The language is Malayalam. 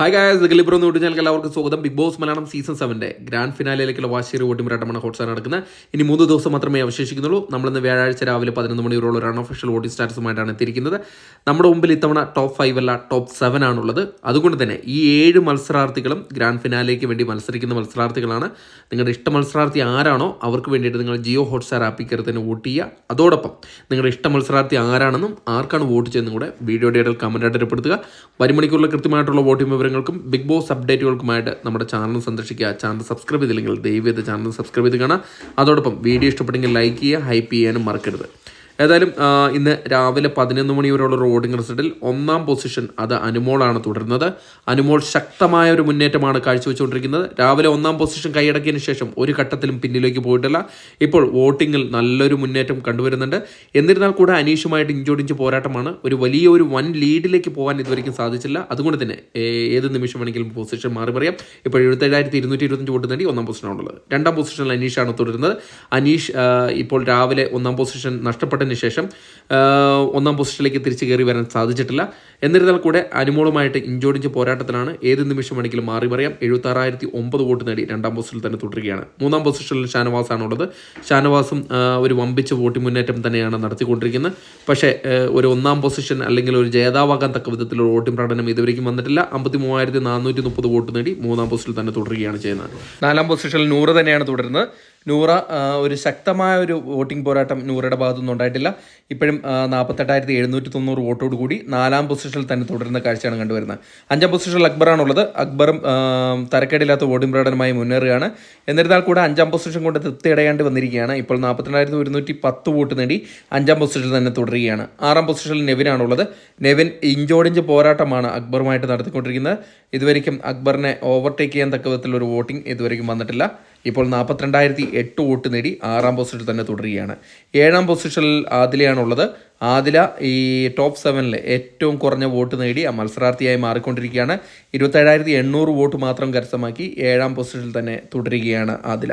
ഹായ് ഗായ്സ്, ഗലിബ്രോ എന്ന് വിട്ടുകഴിഞ്ഞാൽ എല്ലാവർക്കും സ്വാഗതം. Bigg Boss Malayalam season 7 grand ഫിനാലയിലേക്കുള്ള വാശിയേറിയ വോട്ടിംഗ് ഹോട്ട്സ്റ്റാർ നടക്കുന്നത്. ഇനി 3 ദിവസം മാത്രമേ അവശേഷിക്കുന്നുള്ളൂ. നമ്മളിന്ന് വ്യാഴാഴ്ച രാവിലെ 11 മണിയോളം ഒരു അൺഒഫീഷ്യൽ വോട്ടിംഗ് സ്റ്റാറ്റസുമായിട്ടാണ് എത്തിയിരിക്കുന്നത്. നമ്മുടെ മുമ്പിൽ ഇത്തവണ ടോപ്പ് 5 അല്ല, ടോപ്പ് 7 ആണുള്ളത്. അതുകൊണ്ട് തന്നെ ഈ 7 മത്സരാർത്ഥികളും ഗ്രാൻഡ് ഫിനാലേക്ക് വേണ്ടി മത്സരിക്കുന്ന മത്സരാർത്ഥികളാണ്. നിങ്ങളുടെ ഇഷ്ട മത്സരാർത്ഥി ആരാണോ അവർക്ക് വേണ്ടിയിട്ട് നിങ്ങൾ ജിയോ ഹോട്ട്സ്റ്റാർ ആപ്പിൽ കയറി തന്നെ വോട്ട് ചെയ്യുക. അതോടൊപ്പം നിങ്ങളുടെ ഇഷ്ട മത്സരാർത്ഥി ആരാണെന്നും ആർക്കാണ് വോട്ട് ചെയ്യുന്നതും കൂടെ വീഡിയോയുടെ ഇടയിൽ കമൻറ്റായിട്ട് രേഖപ്പെടുത്തുക. വരുമണിക്കൂറിൽ കൃത്യമായിട്ടുള്ള വോട്ടിംഗ് വിവരങ്ങൾക്കും ബിഗ് ബോസ് അപ്ഡേറ്റുകൾക്കുമായിട്ട് നമ്മുടെ ചാനൽ സന്ദർശിക്കുക. ചാനൽ സബ്സ്ക്രൈബ് ചെയ്തില്ലെങ്കിൽ ദയവ് ചെയ്ത് ചാനൽ സബ്സ്ക്രൈബ് ചെയ്ത് കാണാം. അതോടൊപ്പം വീഡിയോ ഇഷ്ടപ്പെട്ടെങ്കിൽ ലൈക്ക് ചെയ്യുക, ഹൈപ്പ് ചെയ്യാനും മറക്കരുത്. ഏതായാലും ഇന്ന് രാവിലെ 11 മണി വരെയുള്ള വോട്ടിംഗ് റിസൾട്ടിൽ 1-ാം പൊസിഷൻ അത് അനുമോളാണ് തുടരുന്നത്. അനുമോൾ ശക്തമായ ഒരു മുന്നേറ്റമാണ് കാഴ്ചവെച്ചുകൊണ്ടിരിക്കുന്നത്. രാവിലെ 1-ാം പൊസിഷൻ കൈയടക്കിയതിന് ശേഷം ഒരു ഘട്ടത്തിലും പിന്നിലേക്ക് പോയിട്ടില്ല. ഇപ്പോൾ വോട്ടിങ്ങിൽ നല്ലൊരു മുന്നേറ്റം കണ്ടുവരുന്നുണ്ട്. എന്നിരുന്നാൽ കൂടെ അനീഷുമായിട്ട് ഇഞ്ചോടിഞ്ച് പോരാട്ടമാണ്. ഒരു വൻ ലീഡിലേക്ക് പോകാൻ ഇതുവരെയും സാധിച്ചില്ല. അതുകൊണ്ട് തന്നെ ഏത് നിമിഷം വേണമെങ്കിലും പൊസിഷൻ മാറി പറയാം. ഇപ്പോൾ 77,225 വോട്ട് നേടി 1-ാം പൊസിഷനാണുള്ളത്. 2-ാം പൊസിഷനിൽ അനീഷാണ് തുടരുന്നത്. അനീഷ് ഇപ്പോൾ രാവിലെ 1-ാം പൊസിഷൻ നഷ്ടപ്പെട്ട ശേഷം 1-ാം പൊസിഷനിലേക്ക് തിരിച്ചു കയറി വരാൻ സാധിച്ചിട്ടില്ല. എന്നിരുന്നാൽ കൂടെ അനുമോളുമായിട്ട് ഇഞ്ചോടിഞ്ച് പോരാട്ടത്തിലാണ്. ഏത് നിമിഷം വേണമെങ്കിലും മാറി പറയാം. 76,009 വോട്ട് നേടി 2-ാം പൊസിഷനിൽ തന്നെ തുടരുകയാണ്. 3-ാം പൊസിഷനിൽ ഷാനവാസാണുള്ളത്. ഷാനവാസും ഒരു വമ്പിച്ച വോട്ടിംഗ് മുന്നേറ്റം തന്നെയാണ് നടത്തിക്കൊണ്ടിരിക്കുന്നത്. പക്ഷേ ഒരു 1-ാം പൊസിഷൻ അല്ലെങ്കിൽ ഒരു ജേതാവാകാൻ തക്ക വിധത്തിലുള്ള വോട്ടിംഗ് പ്രകടനം ഇതുവരെയും വന്നിട്ടില്ല. 53,430 വോട്ട് നേടി 3-ാം പൊസിഷനിൽ തന്നെ തുടരുകയാണ് ചെയ്യുന്നത്. 4-ാം പൊസിഷനിൽ നൂറ് തന്നെയാണ് തുടരുന്നത്. നൂറ ഒരു ശക്തമായ ഒരു വോട്ടിംഗ് പോരാട്ടം നൂറയുടെ ഭാഗത്തുനിന്ന് ഉണ്ടായിട്ടില്ല. ഇപ്പോഴും 48,790 വോട്ടോട് കൂടി 4-ാം പൊസിഷനിൽ തന്നെ തുടരുന്ന കാഴ്ചയാണ് കണ്ടുവരുന്നത്. 5-ാം പൊസിഷനിൽ അക്ബറാണുള്ളത്. അക്ബറും തരക്കേടില്ലാത്ത വോട്ടിംഗ് പ്രകടനമായി മുന്നേറുകയാണ്. എന്നിരുന്നാൽ കൂടെ 5-ാം പൊസിഷൻ കൊണ്ട് തൃപ്തിയടയാണ്ട് വന്നിരിക്കുകയാണ്. ഇപ്പോൾ 42,110 വോട്ട് നേടി 5-ാം പൊസിഷനിൽ തന്നെ തുടരുകയാണ്. 6-ാം പൊസിഷനിൽ നെവിനാണുള്ളത്. നെവിൻ ഇഞ്ചോടിഞ്ച് പോരാട്ടമാണ് അക്ബറുമായിട്ട് നടത്തിക്കൊണ്ടിരിക്കുന്നത്. ഇതുവരെയും അക്ബറിനെ ഓവർടേക്ക് ചെയ്യാൻ തക്ക വിധത്തിലൊരു വോട്ടിംഗ് ഇതുവരെയും വന്നിട്ടില്ല. ഇപ്പോൾ 42,008 വോട്ട് നേടി 6-ാം പൊസിഷനിൽ തന്നെ തുടരുകയാണ്. 7-ാം പൊസിഷനിൽ ആദിലയാണുള്ളത്. ആദില ഈ ടോപ്പ് 7 ഏറ്റവും കുറഞ്ഞ വോട്ട് നേടി ആ മത്സരാർത്ഥിയായി മാറിക്കൊണ്ടിരിക്കുകയാണ്. 27,800 വോട്ട് മാത്രം കരസ്ഥമാക്കി 7-ാം പൊസിഷനിൽ തന്നെ തുടരുകയാണ് ആദില.